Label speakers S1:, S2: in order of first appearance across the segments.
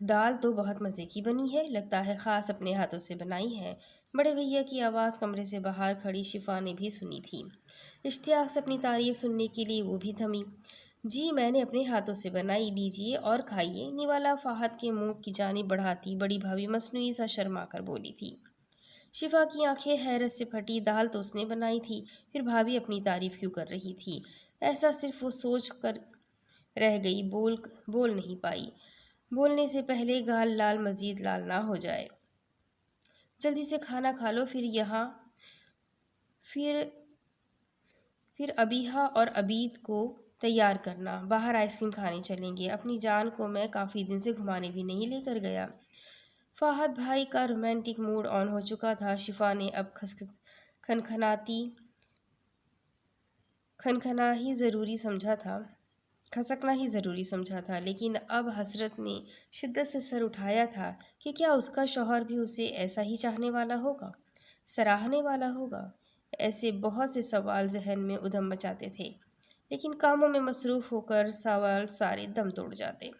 S1: دال تو بہت مزے کی بنی ہے، لگتا ہے خاص اپنے ہاتھوں سے بنائی ہے۔ بڑے بھیا کی آواز کمرے سے باہر کھڑی شفا نے بھی سنی تھی۔ اشتیاق سے اپنی تعریف سننے کے لیے وہ بھی تھمی۔ جی میں نے اپنے ہاتھوں سے بنائی، لیجیے اور کھائیے، نوالا فہد کے منہ کی جانب بڑھاتی بڑی بھابھی مصنوعی سا شرما کر بولی تھی۔ شفا کی آنکھیں حیرت سے پھٹی، دال تو اس نے بنائی تھی، پھر بھابھی اپنی تعریف کیوں کر رہی تھی؟ ایسا صرف وہ سوچ کر رہ گئی، بول نہیں پائی۔ بولنے سے پہلے گال لال مزید لال نہ ہو جائے۔ جلدی سے کھانا کھا لو، پھر ابیحہ اور عبید کو تیار کرنا، باہر آئس کریم کھانے چلیں گے۔ اپنی جان کو میں کافی دن سے گھمانے بھی نہیں لے کر گیا۔ فہد بھائی کا رومانٹک موڈ آن ہو چکا تھا۔ شفا نے اب کھسکنا ہی ضروری سمجھا تھا، لیکن اب حسرت نے شدت سے سر اٹھایا تھا کہ کیا اس کا شوہر بھی اسے ایسا ہی چاہنے والا ہوگا، سراہنے والا ہوگا؟ ایسے بہت سے سوال ذہن میں ادھم مچاتے تھے، لیکن کاموں میں مصروف ہو کر سوال سارے دم توڑ جاتے۔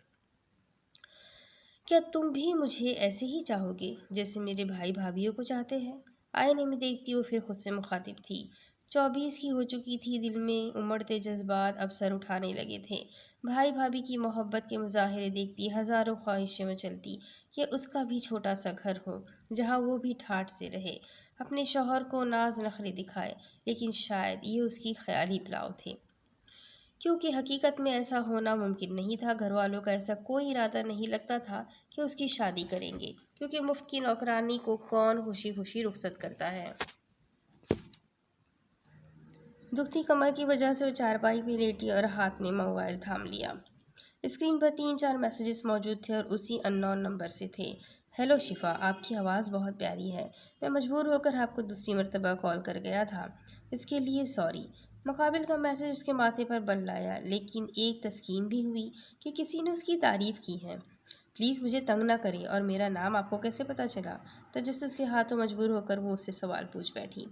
S1: کیا تم بھی مجھے ایسے ہی چاہو گے جیسے میرے بھائی بھابھیوں کو چاہتے ہیں؟ آئینے میں دیکھتی وہ پھر خود سے مخاطب تھی۔ 24 کی ہو چکی تھی، دل میں امڑتے جذبات اب سر اٹھانے لگے تھے۔ بھائی بھابھی کی محبت کے مظاہرے دیکھتی ہزاروں خواہشیں مچلتی کہ اس کا بھی چھوٹا سا گھر ہو جہاں وہ بھی ٹھاٹھ سے رہے، اپنے شوہر کو ناز نخرے دکھائے، لیکن شاید یہ اس کی خیالی پلاؤ تھے، کیونکہ حقیقت میں ایسا ہونا ممکن نہیں تھا۔ گھر والوں کا ایسا کوئی ارادہ نہیں لگتا تھا کہ اس کی شادی کریں گے، کیونکہ مفت کی نوکرانی کو کون خوشی خوشی رخصت کرتا ہے۔ دکھتی کمر کی وجہ سے وہ چارپائی پہ لیٹی اور ہاتھ میں موبائل تھام لیا۔ اسکرین پر 3-4 میسیجز موجود تھے اور اسی ان نون نمبر سے تھے۔ ہیلو شفا، آپ کی آواز بہت پیاری ہے، میں مجبور ہو کر آپ کو دوسری مرتبہ کال کر گیا تھا، اس کے لیے سوری۔ مقابل کا میسیج اس کے ماتھے پر بل لایا، لیکن ایک تسکین بھی ہوئی کہ کسی نے اس کی تعریف کی ہے۔ پلیز مجھے تنگ نہ کریں، اور میرا نام آپ کو کیسے پتہ چلا؟ تجسس کے ہاتھوں مجبور ہو کر وہ اس سے سوال پوچھ بیٹھی۔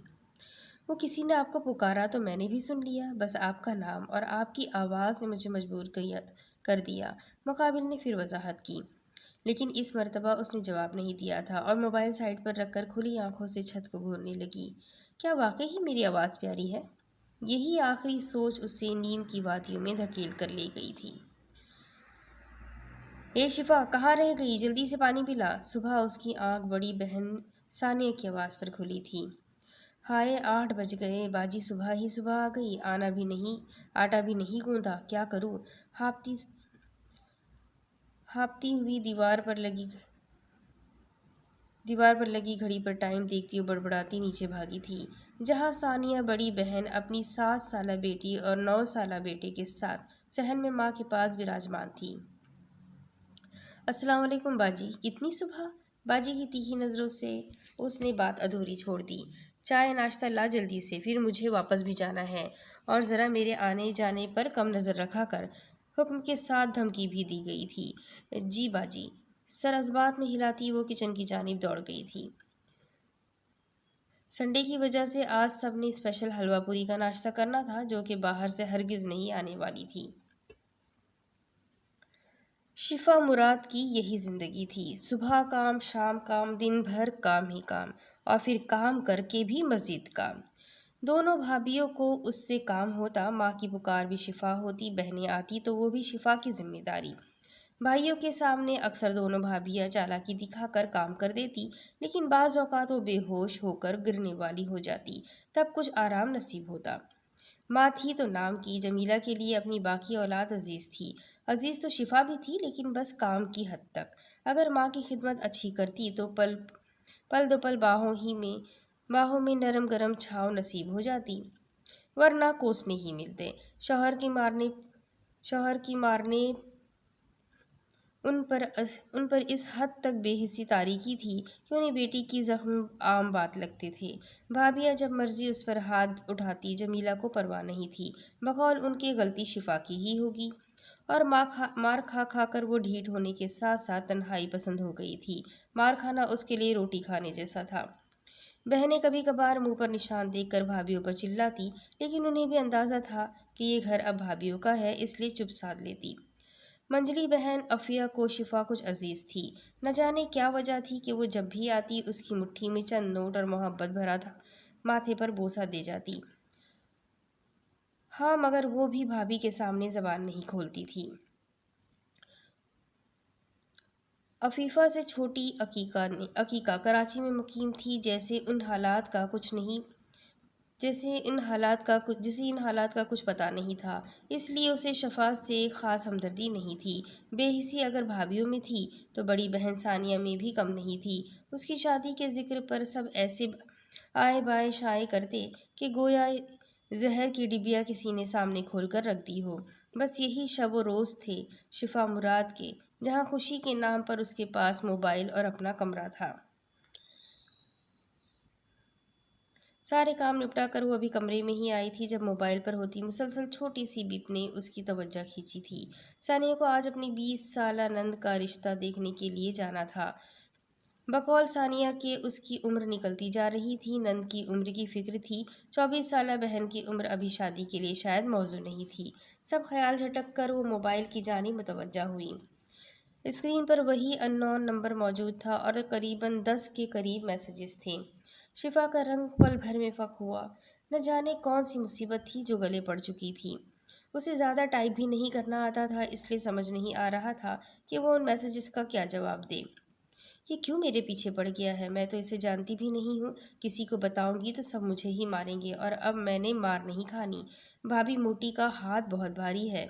S1: وہ کسی نے آپ کو پکارا تو میں نے بھی سن لیا، بس آپ کا نام اور آپ کی آواز نے مجھے مجبور کر دیا۔ مقابل نے پھر وضاحت کی، لیکن اس مرتبہ اس نے جواب نہیں دیا تھا اور موبائل سائڈ پر رکھ کر کھلی آنکھوں سے چھت کو گھورنے لگی۔ کیا واقعی ہی میری آواز پیاری ہے؟ یہی آخری سوچ اسے نیند کی وادیوں میں دھکیل کر لے گئی تھی۔ اے شفا، کہاں رہ گئی؟ جلدی سے پانی پلا۔ صبح اس کی آنکھ بڑی بہن ثانیہ کی آواز پر کھلی تھی۔ ہائے 8 بج گئے، باجی صبح ہی صبح آ گئی، آٹا بھی نہیں گوندا، کیا کروں؟ ہاپتی ہوئی دیوار پر لگی گھڑی پر ٹائم دیکھتی اور بڑبڑاتی نیچے بھاگی تھی، جہاں ثانیہ بڑی بہن اپنی 7 سالہ بیٹی اور 9 سالہ بیٹے کے ساتھ صحن میں ماں کے پاس براجمان تھی۔ السلام علیکم باجی، اتنی صبح؟ باجی کی تیکھی نظروں سے اس نے بات ادھوری چھوڑ دی۔ چائے ناشتہ لا جلدی سے، پھر مجھے واپس بھی جانا ہے، اور ذرا میرے آنے جانے پر کم نظر رکھا کر۔ حکم کے ساتھ دھمکی بھی دی گئی تھی۔ جی باجی، سر ازبات میں ہلاتی وہ کچن کی جانب دوڑ گئی تھی۔ سنڈے کی وجہ سے آج سب نے اسپیشل حلوہ پوری کا ناشتہ کرنا تھا، جو کہ باہر سے ہرگز نہیں آنے والی تھی۔ شفا مراد کی یہی زندگی تھی، صبح کام، شام کام، دن بھر کام ہی کام، اور پھر کام کر کے بھی مزید کام۔ دونوں بھابھیوں کو اس سے کام ہوتا، ماں کی پکار بھی شفا ہوتی، بہنیں آتی تو وہ بھی شفا کی ذمہ داری۔ بھائیوں کے سامنے اکثر دونوں بھابھیاں چالاکی دکھا کر کام کر دیتی، لیکن بعض اوقات وہ بے ہوش ہو کر گرنے والی ہو جاتی، تب کچھ آرام نصیب ہوتا۔ ماں تھی تو نام کی، جمیلہ کے لیے اپنی باقی اولاد عزیز تھی۔ عزیز تو شفا بھی تھی، لیکن بس کام کی حد تک۔ اگر ماں کی خدمت اچھی کرتی تو پل دو پل باہوں میں نرم گرم چھاؤ نصیب ہو جاتی، ورنہ کوسنے ہی ملتے۔ شوہر کی مارنے ان پر اس حد تک بے حسی تاریکی تھی کہ انہیں بیٹی کی زخم عام بات لگتے تھے۔ بھابھیاں جب مرضی اس پر ہاتھ اٹھاتی، جمیلہ کو پرواہ نہیں تھی، بقول ان کی غلطی شفا کی ہی ہوگی، اور مار کھا کھا کر وہ ڈھیٹ ہونے کے ساتھ ساتھ تنہائی پسند ہو گئی تھی۔ مار کھانا اس کے لیے روٹی کھانے جیسا تھا۔ بہنیں کبھی کبھار منہ پر نشان دیکھ کر بھابھیوں پر چلاتی، لیکن انہیں بھی اندازہ تھا کہ یہ گھر اب بھابھیوں کا ہے، اس لیے چپ سادھ لیتی۔ منجلی بہن افیہ کو شفا کچھ عزیز تھی۔ نہ جانے کیا وجہ تھی کہ وہ جب بھی آتی اس کی مٹھی میں چند نوٹ اور محبت بھرا تھا ماتھے پر بوسہ دے جاتی۔ ہاں، مگر وہ بھی بھابھی کے سامنے زبان نہیں کھولتی تھی۔ عفیفہ سے چھوٹی عقیقہ کراچی میں مقیم تھی، جیسے ان حالات کا کچھ پتہ نہیں تھا، اس لیے اسے شفا سے خاص ہمدردی نہیں تھی۔ بے حسی اگر بھابھیوں میں تھی تو بڑی بہن ثانیہ میں بھی کم نہیں تھی۔ اس کی شادی کے ذکر پر سب ایسے آئے بائے شائع کرتے کہ گویا زہر کی ڈبیا کسی نے سامنے کھول کر رکھ دی ہو۔ بس یہی شب و روز تھے شفا مراد کے، جہاں خوشی کے نام پر اس کے پاس موبائل اور اپنا کمرہ تھا۔ سارے کام نپٹا کر وہ ابھی کمرے میں ہی آئی تھی جب موبائل پر ہوتی مسلسل چھوٹی سی بیپ نے اس کی توجہ کھینچی تھی۔ ثانیہ کو آج اپنی 20 سالہ نند کا رشتہ دیکھنے کے لیے جانا تھا۔ بقول ثانیہ کے اس کی عمر نکلتی جا رہی تھی، نند کی عمر کی فکر تھی۔ 24 سالہ بہن کی عمر ابھی شادی کے لیے شاید موزوں نہیں تھی۔ سب خیال جھٹک کر وہ موبائل کی جانب متوجہ ہوئی۔ اسکرین پر وہی ان نون نمبر موجود تھا اور قریباً 10 کے قریب میسیجز تھے۔ شفا کا رنگ پل بھر میں فک ہوا۔ نہ جانے کون سی مصیبت تھی جو گلے پڑ چکی تھی۔ اسے زیادہ ٹائپ بھی نہیں کرنا آتا تھا، اس لیے سمجھ نہیں آ رہا تھا کہ وہ ان میسیجز کا کیا جواب دے۔ یہ کیوں میرے پیچھے پڑ گیا ہے؟ میں تو اسے جانتی بھی نہیں ہوں۔ کسی کو بتاؤں گی تو سب مجھے ہی ماریں گے، اور اب میں نے مار نہیں کھانی۔ بھابھی موٹی کا ہاتھ بہت بھاری ہے۔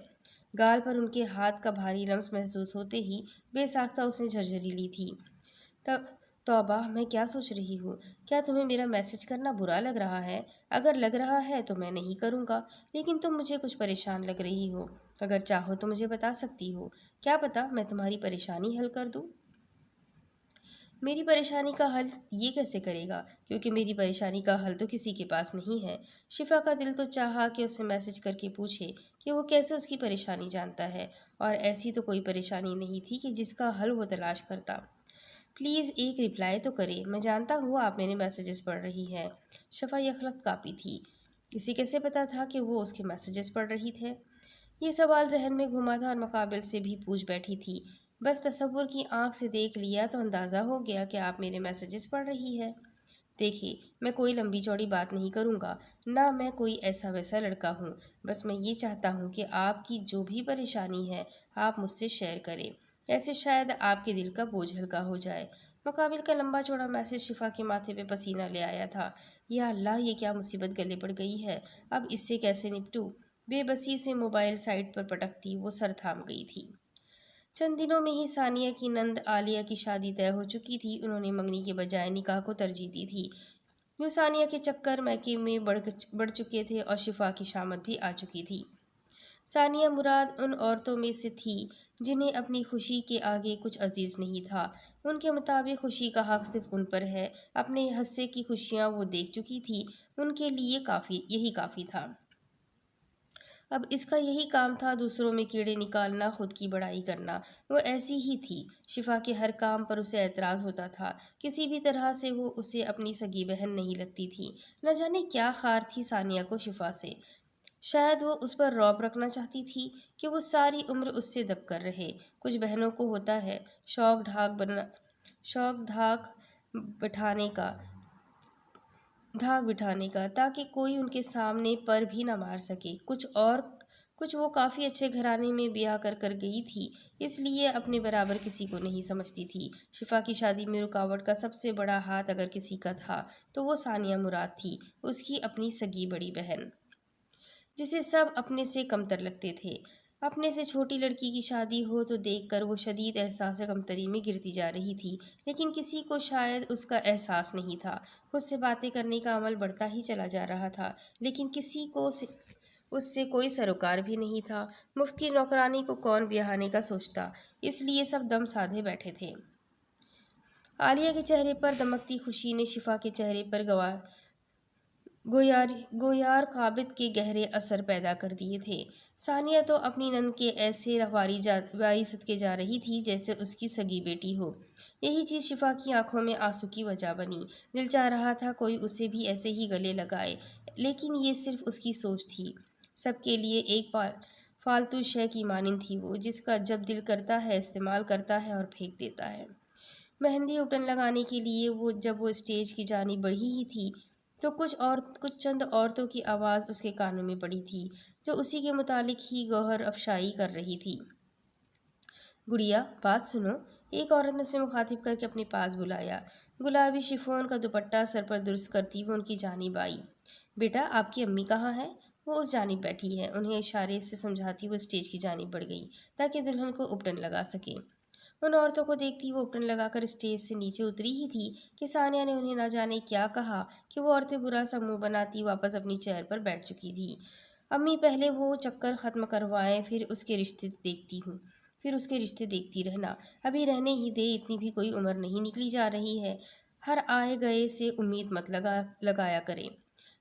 S1: گال پر ان کے ہاتھ کا بھاری لمس محسوس ہوتے ہی بے ساختہ اس نے جھرجھری لی تھی۔ توبہ، میں کیا سوچ رہی ہوں؟ کیا تمہیں میرا میسج کرنا برا لگ رہا ہے؟ اگر لگ رہا ہے تو میں نہیں کروں گا، لیکن تم مجھے کچھ پریشان لگ رہی ہو۔ اگر چاہو تو مجھے بتا سکتی ہو۔ کیا پتا میں تمہاری پریشانی حل کر دوں۔ میری پریشانی کا حل یہ کیسے کرے گا؟ کیونکہ میری پریشانی کا حل تو کسی کے پاس نہیں ہے۔ شفا کا دل تو چاہا کہ اسے میسج کر کے پوچھے کہ وہ کیسے اس کی پریشانی جانتا ہے، اور ایسی تو کوئی پریشانی نہیں تھی کہ جس کا حل وہ تلاش کرتا۔ پلیز ایک رپلائی تو کرے۔ میں جانتا ہوں آپ میرے میسیجز پڑھ رہی ہے۔ شفا یکلخت کاپی تھی۔ اسے کیسے پتا تھا کہ وہ اس کے میسیجز پڑھ رہی تھے؟ یہ سوال ذہن میں گھوما تھا اور مقابل سے بھی پوچھ بیٹھی تھی۔ بس تصور کی آنکھ سے دیکھ لیا تو اندازہ ہو گیا کہ آپ میرے میسیجز پڑھ رہی ہے۔ دیکھیے، میں کوئی لمبی چوڑی بات نہیں کروں گا، نہ میں کوئی ایسا ویسا لڑکا ہوں۔ بس میں یہ چاہتا ہوں کہ آپ کی جو بھی پریشانی ہے آپ مجھ سے شیئر کریں، ایسے شاید آپ کے دل کا بوجھ ہلکا ہو جائے۔ مقابل کا لمبا چوڑا میسج شفا کے ماتھے پہ پسینہ لے آیا تھا۔ یا اللہ، یہ کیا مصیبت گلے پڑ گئی ہے؟ اب اس سے کیسے نپٹوں؟ بے بسی سے موبائل سائٹ پر پٹکتی وہ سر تھام گئی تھی۔ چند دنوں میں ہی ثانیہ کی نند عالیہ کی شادی طے ہو چکی تھی۔ انہوں نے منگنی کے بجائے نکاح کو ترجیح دی تھی۔ یوں ثانیہ کے چکر میکے میں بڑھ چکے تھے اور شفا کی شامت بھی آ چکی تھی۔ ثانیہ مراد ان عورتوں میں سے تھی جنہیں اپنی خوشی کے آگے کچھ عزیز نہیں تھا۔ ان کے مطابق خوشی کا حق صرف ان پر ہے۔ اپنے حصے کی خوشیاں وہ دیکھ چکی تھی، ان کے لیے یہی کافی تھا۔ اب اس کا یہی کام تھا، دوسروں میں کیڑے نکالنا، خود کی بڑائی کرنا۔ وہ ایسی ہی تھی۔ شفا کے ہر کام پر اسے اعتراض ہوتا تھا۔ کسی بھی طرح سے وہ اسے اپنی سگی بہن نہیں لگتی تھی۔ نہ جانے کیا خار تھی ثانیہ کو شفا سے۔ شاید وہ اس پر رعب رکھنا چاہتی تھی کہ وہ ساری عمر اس سے دب کر رہے۔ کچھ بہنوں کو ہوتا ہے شوق دھاک بٹھانے کا تاکہ کوئی ان کے سامنے پر بھی نہ مار سکے۔ کچھ وہ کافی اچھے گھرانے میں بیاہ کر گئی تھی، اس لیے اپنے برابر کسی کو نہیں سمجھتی تھی۔ شفا کی شادی میں رکاوٹ کا سب سے بڑا ہاتھ اگر کسی کا تھا تو وہ ثانیہ مراد تھی، اس کی اپنی سگی بڑی بہن، جسے سب اپنے سے کمتر لگتے تھے۔ اپنے سے چھوٹی لڑکی کی شادی ہو تو دیکھ کر وہ شدید احساس کمتری میں گرتی جا رہی تھی، لیکن کسی کو شاید اس کا احساس نہیں تھا۔ خود سے باتیں کرنے کا عمل بڑھتا ہی چلا جا رہا تھا، لیکن کسی کو اس سے کوئی سروکار بھی نہیں تھا۔ مفت کی نوکرانی کو کون بیاہنے کا سوچتا، اس لیے سب دم سادھے بیٹھے تھے۔ عالیہ کے چہرے پر دمکتی خوشی نے شفا کے چہرے پر گویار قابض کے گہرے اثر پیدا کر دیے تھے۔ ثانیہ تو اپنی نند کے ایسے واری صدقے جا رہی تھی جیسے اس کی سگی بیٹی ہو۔ یہی چیز شفا کی آنکھوں میں آنسو کی وجہ بنی۔ دل چاہ رہا تھا کوئی اسے بھی ایسے ہی گلے لگائے، لیکن یہ صرف اس کی سوچ تھی۔ سب کے لیے ایک فالتو شے کی مانند تھی وہ، جس کا جب دل کرتا ہے استعمال کرتا ہے اور پھینک دیتا ہے۔ مہندی اپٹن لگانے کے لیے جب وہ اسٹیج کی جانب بڑھی ہی تھی تو کچھ چند عورتوں کی آواز اس کے کانوں میں پڑی تھی، جو اسی کے متعلق ہی گوہر افشائی کر رہی تھی۔ گڑیا، بات سنو، ایک عورت نے اسے مخاطب کر کے اپنے پاس بلایا۔ گلابی شفون کا دوپٹہ سر پر درست کرتی وہ ان کی جانب آئی۔ بیٹا، آپ کی امی کہاں ہے؟ وہ اس جانب بیٹھی ہے، انہیں اشارے سے سمجھاتی وہ اسٹیج کی جانب بڑھ گئی تاکہ دلہن کو اپٹن لگا سکے۔ ان عورتوں کو دیکھتی وہ اپٹن لگا کر اسٹیج سے نیچے اتری ہی تھی کہ ثانیہ نے انہیں نہ جانے کیا کہا کہ وہ عورتیں برا سا منہ بناتی واپس اپنی چیئر پر بیٹھ چکی تھی۔ امی، پہلے وہ چکر ختم کروائیں، پھر اس کے رشتے دیکھتی رہنا۔ ابھی رہنے ہی دے، اتنی بھی کوئی عمر نہیں نکلی جا رہی ہے۔ ہر آئے گئے سے امید مت لگایا کرے۔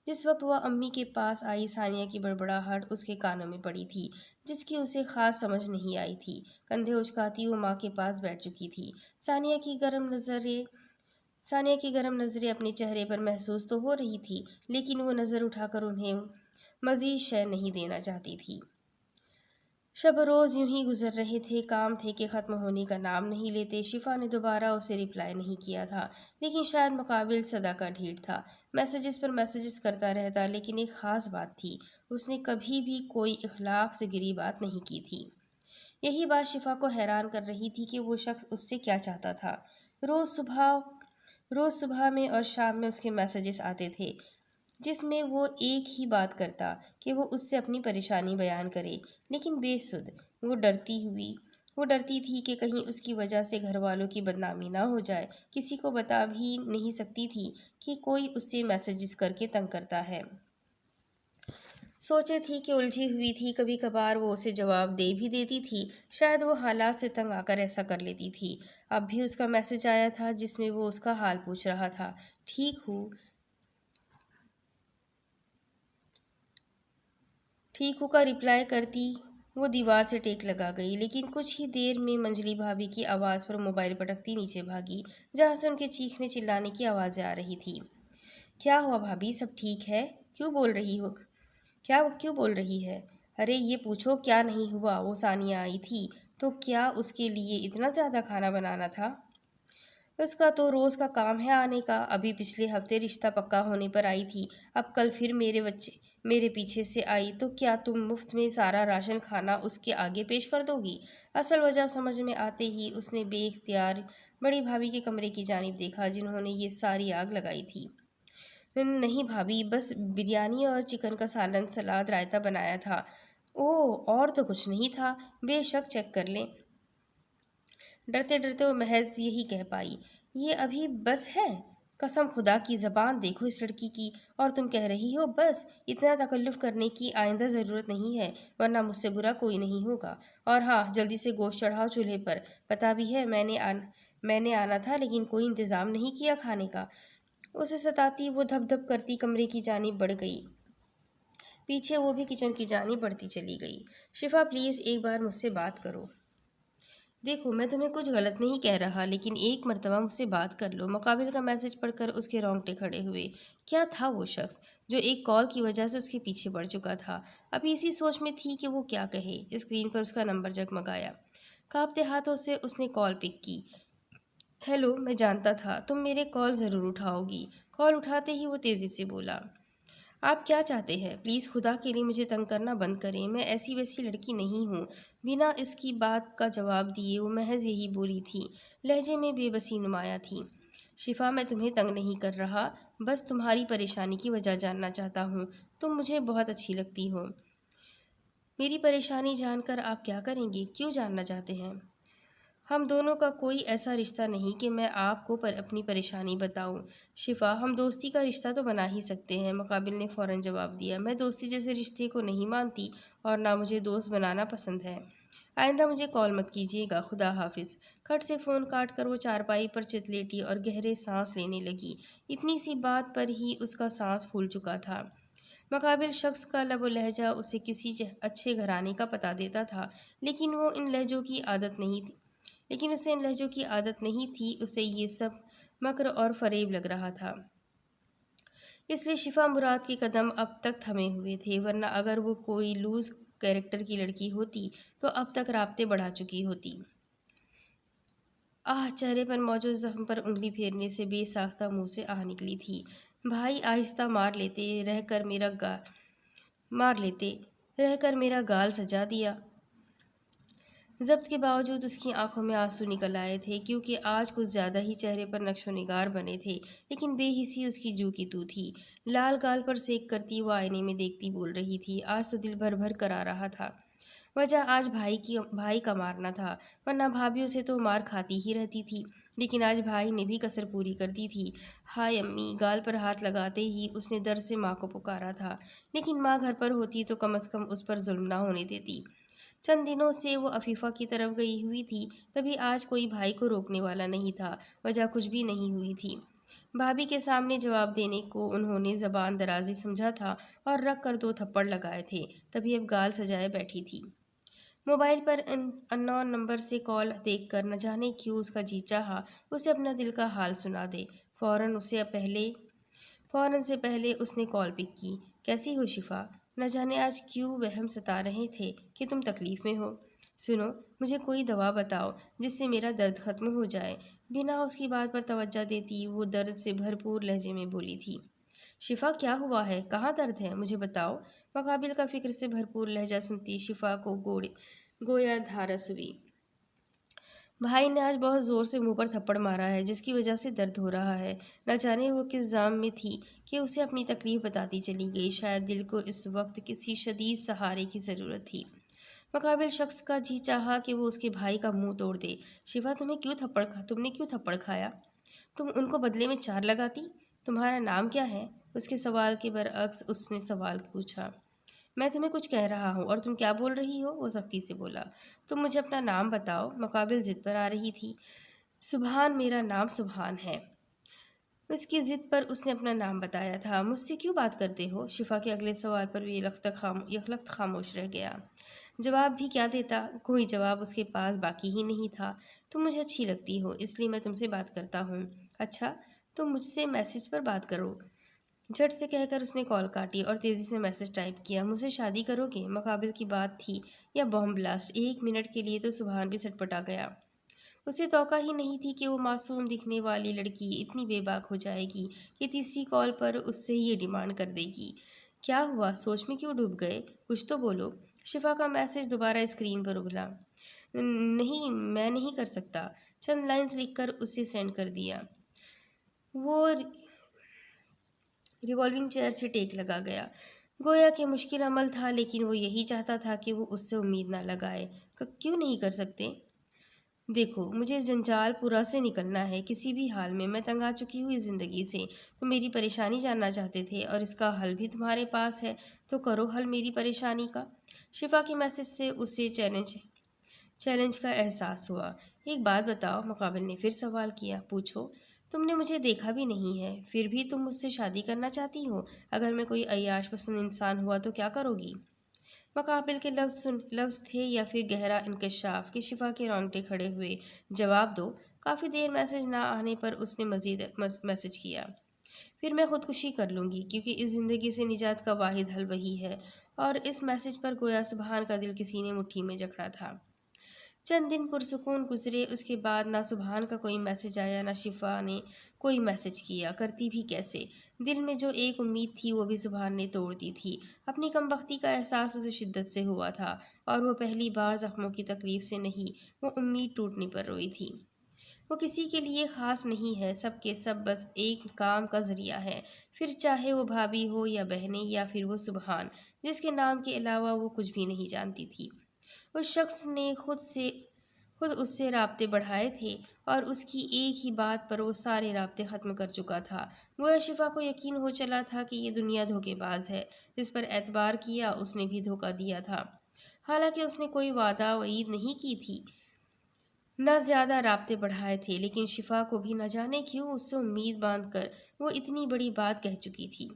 S1: جس وقت وہ امی کے پاس آئی، ثانیہ کی بڑبڑاہٹ اس کے کانوں میں پڑی تھی، جس کی اسے خاص سمجھ نہیں آئی تھی۔ کندھے اچکاتی وہ ماں کے پاس بیٹھ چکی تھی۔ ثانیہ کی گرم نظریں اپنے چہرے پر محسوس تو ہو رہی تھی، لیکن وہ نظر اٹھا کر انہیں مزید شے نہیں دینا چاہتی تھی۔ شب روز یوں ہی گزر رہے تھے، کام تھے کہ ختم ہونے کا نام نہیں لیتے۔ شفا نے دوبارہ اسے رپلائی نہیں کیا تھا، لیکن شاید مقابل صدا کا ڈھیٹ تھا۔ میسیجز پر میسیجز کرتا رہتا، لیکن ایک خاص بات تھی، اس نے کبھی بھی کوئی اخلاق سے گری بات نہیں کی تھی۔ یہی بات شفا کو حیران کر رہی تھی کہ وہ شخص اس سے کیا چاہتا تھا۔ روز صبح میں اور شام میں اس کے میسیجز آتے تھے، جس میں وہ ایک ہی بات کرتا کہ وہ اس سے اپنی پریشانی بیان کرے، لیکن بے سود۔ وہ ڈرتی تھی کہ کہیں اس کی وجہ سے گھر والوں کی بدنامی نہ ہو جائے۔ کسی کو بتا بھی نہیں سکتی تھی کہ کوئی اس سے میسیجز کر کے تنگ کرتا ہے۔ سوچے تھی کہ الجھی ہوئی تھی، کبھی کبھار وہ اسے جواب دے بھی دیتی تھی، شاید وہ حالات سے تنگ آ کر ایسا کر لیتی تھی۔ اب بھی اس کا میسیج آیا تھا جس میں وہ اس کا حال پوچھ رہا تھا۔ ٹھیک ہو کا رپلائی کرتی وہ دیوار سے ٹیک لگا گئی، لیکن کچھ ہی دیر میں منجلی بھابھی کی آواز پر موبائل پٹکتی نیچے بھاگی، جہاں سے ان کے چیخنے چلانے کی آوازیں آ رہی تھی۔ کیا ہوا بھابھی، سب ٹھیک ہے؟ کیوں بول رہی ہے؟ ارے یہ پوچھو کیا نہیں ہوا؟ وہ ثانیہ آئی تھی تو کیا اس کے لیے اتنا زیادہ کھانا بنانا تھا؟ اس کا تو روز کا کام ہے آنے کا۔ ابھی پچھلے ہفتے رشتہ پکا ہونے پر آئی تھی، اب کل پھر میرے پیچھے سے آئی تو کیا تم مفت میں سارا راشن کھانا اس کے آگے پیش کر دو گی؟ اصل وجہ سمجھ میں آتے ہی اس نے بے اختیار بڑی بھابھی کے کمرے کی جانب دیکھا، جنہوں نے یہ ساری آگ لگائی تھی۔ نہیں بھابھی، بس بریانی اور چکن کا سالن، سلاد، رائتا بنایا تھا۔ اور تو کچھ نہیں تھا؟ بے شک چیک کر لیں۔ ڈرتے ڈرتے وہ محض یہی کہہ پائی۔ یہ ابھی بس ہے؟ قسم خدا کی، زبان دیکھو اس لڑکی کی، اور تم کہہ رہی ہو بس؟ اتنا تکلف کرنے کی آئندہ ضرورت نہیں ہے، ورنہ مجھ سے برا کوئی نہیں ہوگا۔ اور ہاں، جلدی سے گوشت چڑھاؤ چولہے پر۔ پتہ بھی ہے میں نے آنا تھا، لیکن کوئی انتظام نہیں کیا کھانے کا۔ اسے ستاتی وہ دھپ دھپ کرتی کمرے کی جانب بڑھ گئی، پیچھے وہ بھی کچن کی جانب بڑھتی چلی گئی۔ شفا، پلیز ایک بار مجھ سے بات کرو۔ دیکھو، میں تمہیں کچھ غلط نہیں کہہ رہا، لیکن ایک مرتبہ مجھ سے بات کر لو۔ مقابل کا میسج پڑھ کر اس کے رونگٹے کھڑے ہوئے۔ کیا تھا وہ شخص جو ایک کال کی وجہ سے اس کے پیچھے پڑ چکا تھا؟ ابھی اسی سوچ میں تھی کہ وہ کیا کہے۔ اسکرین پر اس کا نمبر جگمگایا۔ کانپتے ہاتھوں سے اس نے کال پک کی۔ ہیلو، میں جانتا تھا تم میرے کال ضرور اٹھاؤ گی۔ کال اٹھاتے ہی وہ تیزی سے بولا۔ آپ کیا چاہتے ہیں؟ پلیز خدا کے لیے مجھے تنگ کرنا بند کریں، میں ایسی ویسی لڑکی نہیں ہوں۔ بنا اس کی بات کا جواب دیے وہ محض یہی بولی تھی، لہجے میں بے بسی نمایاں تھی۔ شفا، میں تمہیں تنگ نہیں کر رہا، بس تمہاری پریشانی کی وجہ جاننا چاہتا ہوں۔ تم مجھے بہت اچھی لگتی ہو۔ میری پریشانی جان کر آپ کیا کریں گے؟ کیوں جاننا چاہتے ہیں؟ ہم دونوں کا کوئی ایسا رشتہ نہیں کہ میں آپ کو اپنی پریشانی بتاؤں۔ شفا، ہم دوستی کا رشتہ تو بنا ہی سکتے ہیں۔ مقابل نے فوراً جواب دیا۔ میں دوستی جیسے رشتے کو نہیں مانتی، اور نہ مجھے دوست بنانا پسند ہے۔ آئندہ مجھے کال مت کیجیے گا، خدا حافظ۔ کھٹ سے فون کاٹ کر وہ چارپائی پر چت لیٹی اور گہرے سانس لینے لگی۔ اتنی سی بات پر ہی اس کا سانس پھول چکا تھا۔ مقابل شخص کا لب و لہجہ اسے کسی اچھے گھرانے کا پتہ دیتا تھا، لیکن اسے ان لہجوں کی عادت نہیں تھی، اسے یہ سب مکر اور فریب لگ رہا تھا۔ اس لیے شفا مراد کے قدم اب تک تھمے ہوئے تھے، ورنہ اگر وہ کوئی لوز کیریکٹر کی لڑکی ہوتی تو اب تک رابطے بڑھا چکی ہوتی۔ چہرے پر موجود زخم پر انگلی پھیرنے سے بے ساختہ منہ سے نکلی تھی۔ بھائی آہستہ مار لیتے رہ کر میرا گال سجا دیا۔ ضبط کے باوجود اس کی آنکھوں میں آنسو نکل آئے تھے، کیونکہ آج کچھ زیادہ ہی چہرے پر نقش و نگار بنے تھے، لیکن بے حسی اس کی جو کی تو تھی۔ لال گال پر سینک کرتی وہ آئینے میں دیکھتی بول رہی تھی، آج تو دل بھر بھر کر آ رہا تھا۔ وجہ آج بھائی کا مارنا تھا، ورنہ بھابھیوں سے تو مار کھاتی ہی رہتی تھی، لیکن آج بھائی نے بھی کسر پوری کر دی تھی۔ ہائے امی! گال پر ہاتھ لگاتے ہی اس نے درد سے ماں کو پکارا تھا، لیکن ماں گھر پر ہوتی تو کم از کم اس پر ظلم نہ ہونے دیتی۔ چند دنوں سے وہ عفیفہ کی طرف گئی ہوئی تھی، تبھی آج کوئی بھائی کو روکنے والا نہیں تھا، وجہ کچھ بھی نہیں ہوئی تھی۔ بھابھی کے سامنے جواب دینے کو انہوں نے زبان درازی سمجھا تھا اور رکھ کر 2 تھپڑ لگائے تھے، تبھی اب گال سجائے بیٹھی تھی۔ موبائل پر اننون نمبر سے کال دیکھ کر نہ جانے کیوں اس کا جی چاہا اسے اپنا دل کا حال سنا دے۔ فوراً سے پہلے اس نے کال پک کی۔ کیسی ہو شفا؟ نہ جانے آج کیوں وہم ستا رہے تھے کہ تم تکلیف میں ہو۔ سنو، مجھے کوئی دوا بتاؤ جس سے میرا درد ختم ہو جائے۔ بنا اس کی بات پر توجہ دیتی وہ درد سے بھرپور لہجے میں بولی تھی۔ شفا کیا ہوا ہے؟ کہاں درد ہے؟ مجھے بتاؤ۔ مقابل کا فکر سے بھرپور لہجہ سنتی شفا کو گویا دھارس ہوئی۔ بھائی نے آج بہت زور سے منہ پر تھپڑ مارا ہے، جس کی وجہ سے درد ہو رہا ہے۔ نہ جانے وہ کس ظام میں تھی کہ اسے اپنی تکلیف بتاتی چلی گئی۔ شاید دل کو اس وقت کسی شدید سہارے کی ضرورت تھی۔ مقابل شخص کا جی چاہا کہ وہ اس کے بھائی کا منہ توڑ دے۔ شفا تم نے کیوں تھپڑ کھایا؟ تم ان کو بدلے میں 4 لگاتی۔ تمہارا نام کیا ہے؟ اس کے سوال کے برعکس اس نے سوال پوچھا۔ میں تمہیں کچھ کہہ رہا ہوں اور تم کیا بول رہی ہو؟ وہ سختی سے بولا۔ تم مجھے اپنا نام بتاؤ۔ مقابل ضد پر آ رہی تھی۔ سبحان، میرا نام سبحان ہے۔ اس کی ضد پر اس نے اپنا نام بتایا تھا۔ مجھ سے کیوں بات کرتے ہو؟ شفا کے اگلے سوال پر وہ یکلخت خاموش رہ گیا۔ جواب بھی کیا دیتا؟ کوئی جواب اس کے پاس باقی ہی نہیں تھا۔ تم مجھے اچھی لگتی ہو، اس لیے میں تم سے بات کرتا ہوں۔ اچھا، تم مجھ سے میسج پر بات کرو۔ جھٹ سے کہہ کر اس نے کال کاٹی اور تیزی سے میسج ٹائپ کیا۔ مجھ سے شادی کرو گے؟ مقابل کی بات تھی یا بم بلاسٹ؟ 1 منٹ کے لیے تو سبحان بھی سٹپٹا گیا۔ اسے توقع ہی نہیں تھی کہ وہ معصوم دکھنے والی لڑکی اتنی بے باک ہو جائے گی کہ تیسری کال پر اس سے یہ ڈیمانڈ کر دے گی۔ کیا ہوا؟ سوچ میں کیوں ڈوب گئے؟ کچھ تو بولو۔ شفا کا میسج دوبارہ اسکرین پر ابھرا۔ نہیں، میں نہیں کر سکتا۔ چند لائنز لکھ کر اسے سینڈ کر دیا۔ وہ ریوالونگ چیئر سے ٹیک لگا گیا۔ گویا کہ مشکل عمل تھا، لیکن وہ یہی چاہتا تھا کہ وہ اس سے امید نہ لگائے۔ کیوں نہیں کر سکتے؟ دیکھو، مجھے جنجال پورا سے نکلنا ہے کسی بھی حال میں۔ میں تنگ آ چکی ہوں اس زندگی سے۔ تم میری پریشانی جاننا چاہتے تھے اور اس کا حل بھی تمہارے پاس ہے، تو کرو حل میری پریشانی کا۔ شفا کے میسج سے اسے چیلنج کا احساس ہوا۔ ایک بات بتاؤ، مقابل نے پھر سوال کیا۔ پوچھو۔ تم نے مجھے دیکھا بھی نہیں ہے، پھر بھی تم مجھ سے شادی کرنا چاہتی ہو۔ اگر میں کوئی عیاش پسند انسان ہوا تو کیا کرو گی؟ مقابل کے لفظ تھے یا پھر گہرا انکشاف کہ شفا کے رونگٹے کھڑے ہوئے۔ جواب دو۔ کافی دیر میسج نہ آنے پر اس نے مزید میسج کیا۔ پھر میں خودکشی کر لوں گی، کیونکہ اس زندگی سے نجات کا واحد حل وہی ہے۔ اور اس میسج پر گویا سبحان کا دل کسی نے مٹھی میں جکڑا تھا۔ چند دن پرسکون گزرے۔ اس کے بعد نہ سبحان کا کوئی میسج آیا، نہ شفا نے کوئی میسج کیا۔ کرتی بھی کیسے؟ دل میں جو ایک امید تھی وہ بھی سبحان نے توڑ دی تھی۔ اپنی کم بختی کا احساس اسے شدت سے ہوا تھا، اور وہ پہلی بار زخموں کی تکلیف سے نہیں، وہ امید ٹوٹنے پر روئی تھی۔ وہ کسی کے لیے خاص نہیں ہے، سب کے سب بس ایک کام کا ذریعہ ہے، پھر چاہے وہ بھابھی ہو یا بہنیں یا پھر وہ سبحان، جس کے نام کے علاوہ وہ کچھ بھی نہیں جانتی تھی۔ اس شخص نے خود اس سے رابطے بڑھائے تھے اور اس کی ایک ہی بات پر وہ سارے رابطے ختم کر چکا تھا۔ گویا شفا کو یقین ہو چلا تھا کہ یہ دنیا دھوکے باز ہے، جس پر اعتبار کیا اس نے بھی دھوکہ دیا تھا۔ حالانکہ اس نے کوئی وعدہ وعید نہیں کی تھی، نہ زیادہ رابطے بڑھائے تھے، لیکن شفا کو بھی نہ جانے کیوں اس سے امید باندھ کر وہ اتنی بڑی بات کہہ چکی تھی۔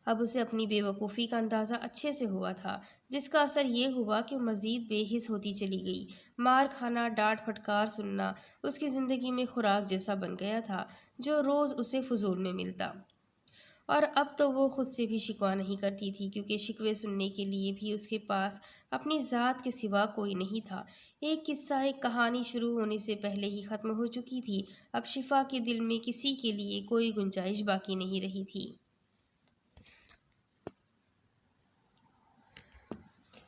S1: اب اسے اپنی بے وقوفی کا اندازہ اچھے سے ہوا تھا، جس کا اثر یہ ہوا کہ وہ مزید بے حس ہوتی چلی گئی۔ مار کھانا، ڈانٹ پھٹکار سننا اس کی زندگی میں خوراک جیسا بن گیا تھا، جو روز اسے فضول میں ملتا۔ اور اب تو وہ خود سے بھی شکوہ نہیں کرتی تھی، کیونکہ شکوے سننے کے لیے بھی اس کے پاس اپنی ذات کے سوا کوئی نہیں تھا۔ ایک قصہ، ایک کہانی شروع ہونے سے پہلے ہی ختم ہو چکی تھی۔ اب شفا کے دل میں کسی کے لیے کوئی گنجائش باقی نہیں رہی تھی۔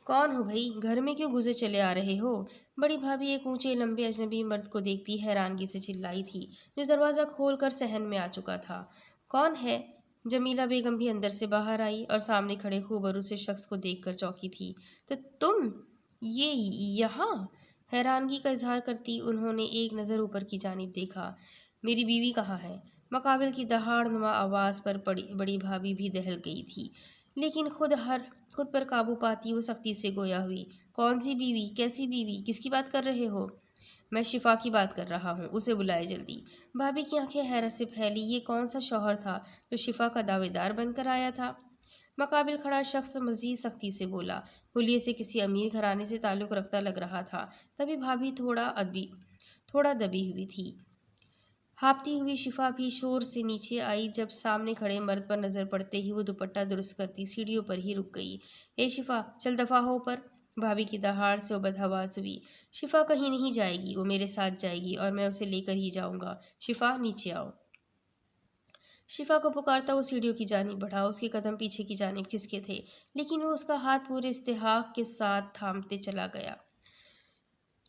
S1: کون ہو بھائی؟ گھر میں کیوں گھسے چلے آ رہے ہو؟ بڑی بھابھی ایک اونچے لمبے اجنبی مرد کو دیکھتی حیرانگی سے چلائی تھی، جو دروازہ کھول کر صحن میں آ چکا تھا۔ کون ہے؟ جمیلہ بیگم بھی اندر سے باہر آئی اور سامنے کھڑے خوبرو سے شخص کو دیکھ کر چونکی تھی۔ تو تم یہ یہاں؟ حیرانگی کا اظہار کرتی انہوں نے ایک نظر اوپر کی جانب دیکھا۔ میری بیوی کہاں ہے؟ مقابل کی دہاڑ نما آواز پر بڑی بھابھی بھی دہل گئی تھی، لیکن خود پر قابو پاتی وہ سختی سے گویا ہوئی۔ کون سی بیوی؟ کیسی بیوی؟ کس کی بات کر رہے ہو؟ میں شفا کی بات کر رہا ہوں، اسے بلائے جلدی۔ بھابھی کی آنکھیں حیرت سے پھیلی۔ یہ کون سا شوہر تھا جو شفا کا دعوے دار بن کر آیا تھا؟ مقابل کھڑا شخص مزید سختی سے بولا۔ حلیے سے کسی امیر گھرانے سے تعلق رکھتا لگ رہا تھا۔ تبھی بھابھی تھوڑا دبی ہوئی تھی۔ ہاپتی ہوئی شفا بھی شور سے نیچے آئی۔ جب سامنے کھڑے مرد پر نظر پڑتے ہی وہ دوپٹہ درست کرتی سیڑھیوں پر ہی رک گئی۔ اے شفا، چل دفعہ ہو اوپر۔ بھابھی کی دہاڑ سے وہ بدحواس ہوئی۔ شفا کہیں نہیں جائے گی، وہ میرے ساتھ جائے گی اور میں اسے لے کر ہی جاؤں گا۔ شفا، نیچے آؤ۔ شفا کو پکارتا وہ سیڑھیوں کی جانب بڑھا۔ اس کے قدم پیچھے کی جانب کھسکے تھے، لیکن وہ اس کا ہاتھ پورے استحقاق کے ساتھ تھامتے چلا گیا۔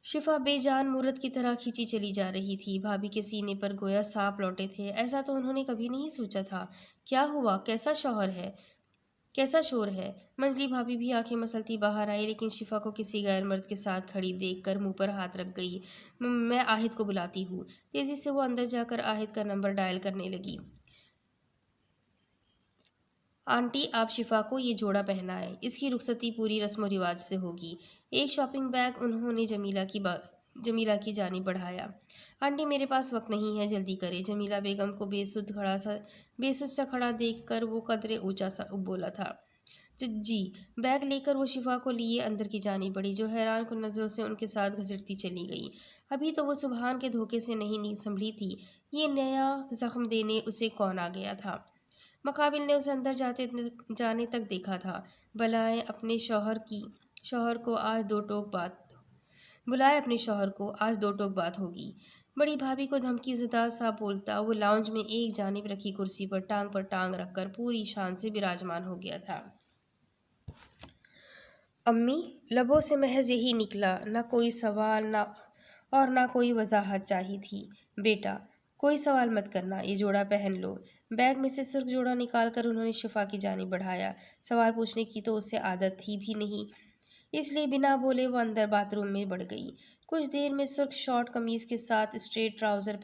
S1: شفا بے جان مورت کی طرح کھینچی چلی جا رہی تھی۔ بھابھی کے سینے پر گویا سانپ لوٹے تھے۔ ایسا تو انہوں نے کبھی نہیں سوچا تھا۔ کیا ہوا؟ کیسا شور ہے؟ منجلی بھابھی بھی آنکھیں مسلتی باہر آئی، لیکن شفا کو کسی غیر مرد کے ساتھ کھڑی دیکھ کر منہ پر ہاتھ رکھ گئی۔ میں آہد کو بلاتی ہوں۔ تیزی سے وہ اندر جا کر آہد کا نمبر ڈائل کرنے لگی۔ آنٹی، آپ شفا کو یہ جوڑا پہنائیں، اس کی رخصتی پوری رسم و رواج سے ہوگی۔ ایک شاپنگ بیگ انہوں نے جمیلہ کی جانب بڑھایا۔ آنٹی، میرے پاس وقت نہیں ہے، جلدی کرے۔ جمیلہ بیگم کو بے سد سا کھڑا دیکھ کر وہ قدرے اونچا سا بولا تھا۔ جی۔ بیگ لے کر وہ شفا کو لیے اندر کی جانب بڑھی، جو حیران کن نظروں سے ان کے ساتھ گھسیٹتی چلی گئی۔ ابھی تو وہ سبحان کے دھوکے سے نہیں سنبھلی تھی، یہ نیا زخم دینے اسے کون آ گیا تھا؟ مقابل نے اسے اندر جانے تک دیکھا تھا۔ بلائے اپنے شوہر کو آج دو ٹوک بات ہوگی۔ بڑی بھابھی کو دھمکی زدہ سا بولتا وہ لاؤنج میں ایک جانب رکھی کرسی پر ٹانگ رکھ کر پوری شان سے براجمان ہو گیا تھا۔ امی، لبوں سے محض یہی نکلا، نہ کوئی سوال اور نہ کوئی وضاحت چاہی تھی۔ بیٹا، کوئی سوال مت کرنا، یہ جوڑا پہن لو۔ بیگ میں سے سرخ جوڑا نکال کر انہوں نے شفا کی جانب بڑھایا۔ سوال پوچھنے کی تو اسے عادت تھی بھی نہیں، اس لیے بنا بولے وہ اندر باتھ روم میں بڑھ گئی۔ کچھ دیر میں سرخ شارٹ قمیض کے ساتھ اسٹریٹ ٹراؤزر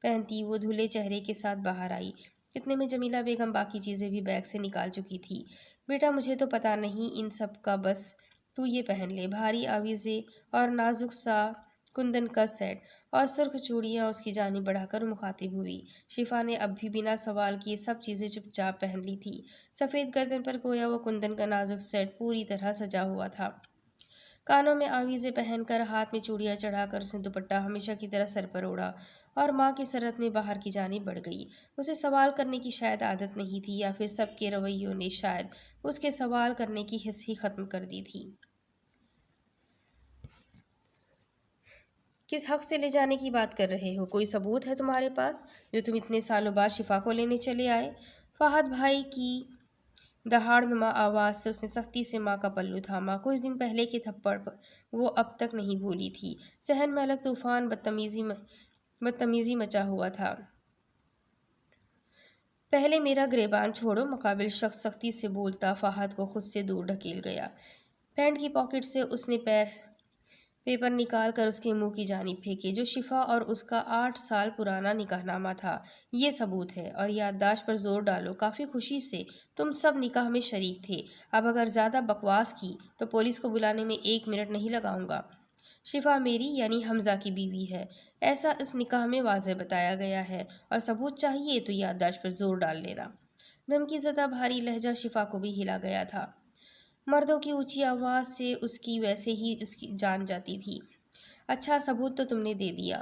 S1: پہنتی وہ دھلے چہرے کے ساتھ باہر آئی۔ اتنے میں جمیلہ بیگم باقی چیزیں بھی بیگ سے نکال چکی تھی۔ بیٹا، مجھے تو پتہ نہیں ان سب کا، بس تو یہ پہن لے۔ بھاری آویزے اور نازک سا کندن کا سیٹ اور سرخ چوڑیاں اس کی جانب بڑھا کر مخاطب ہوئی۔ شفا نے اب بھی بنا سوال کیے سب چیزیں چپ چاپ پہن لی تھی۔ سفید گردن پر گویا وہ کندن کا نازک سیٹ پوری طرح سجا ہوا تھا۔ کانوں میں آویزے پہن کر، ہاتھ میں چوڑیاں چڑھا کر اس نے دوپٹہ ہمیشہ کی طرح سر پر اوڑھا اور ماں کی سرت میں باہر کی جانب بڑھ گئی۔ اسے سوال کرنے کی شاید عادت نہیں تھی، یا پھر سب کے رویوں نے شاید اس کے سوال کرنے کی حس ہی ختم کر دی تھی۔ کس حق سے لے جانے کی بات کر رہے ہو؟ کوئی ثبوت ہے تمہارے پاس جو تم اتنے سالوں بعد شفا کو لینے چلے آئے؟ فہد بھائی کی دہاڑ نما آواز سے اس نے سختی سے ماں کا پلو تھاما۔ کچھ دن پہلے کے تھپڑ وہ اب تک نہیں بھولی تھی۔ صحن میں الگ طوفان بدتمیزی مچا ہوا تھا۔ پہلے میرا گریبان چھوڑو، مقابل شخص سختی سے بولتا فہد کو خود سے دور ڈھکیل گیا۔ پینٹ کی پاکٹ سے اس نے پیپر نکال کر اس کے منہ کی جانب پھینکے، جو شفا اور اس کا 8 سال پرانا نکاح نامہ تھا۔ یہ ثبوت ہے، اور یادداشت پر زور ڈالو، کافی خوشی سے تم سب نکاح میں شریک تھے۔ اب اگر زیادہ بکواس کی تو پولیس کو بلانے میں 1 منٹ نہیں لگاؤں گا۔ شفا میری یعنی حمزہ کی بیوی ہے، ایسا اس نکاح میں واضح بتایا گیا ہے، اور ثبوت چاہیے تو یادداشت پر زور ڈال لینا۔ دھمکی زدہ بھاری لہجہ شفا کو بھی ہلا گیا تھا۔ مردوں کی اونچی آواز سے اس کی ویسے ہی اس کی جان جاتی تھی۔ اچھا، ثبوت تو تم نے دے دیا،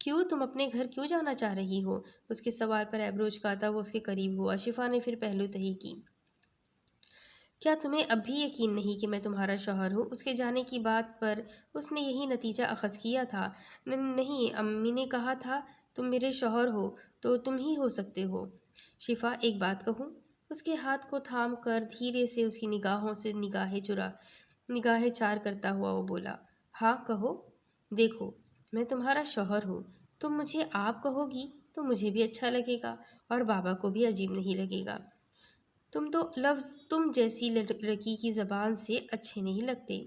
S1: کیوں؟ تم اپنے گھر کیوں جانا چاہ رہی ہو؟ اس کے سوال پر ایبرو چکاتا وہ اس کے قریب ہوا۔ شفا نے پھر پہلو تہی کی۔ کیا تمہیں اب بھی یقین نہیں کہ میں تمہارا شوہر ہوں؟ اس کے جانے کی بات پر اس نے یہی نتیجہ اخذ کیا تھا۔ نہیں، امی نے کہا تھا تم میرے شوہر ہو تو تم ہی ہو سکتے ہو۔ شفا، ایک بات کہوں؟ اس کے ہاتھ کو تھام کر دھیرے سے اس کی نگاہوں سے نگاہیں چار کرتا ہوا وہ بولا۔ ہاں کہو۔ دیکھو، میں تمہارا شوہر ہوں۔ تم مجھے آپ کہو گی تو مجھے بھی اچھا لگے گا اور بابا کو بھی عجیب نہیں لگے گا۔ تم تو لفظ تم جیسی لڑکی کی زبان سے اچھے نہیں لگتے۔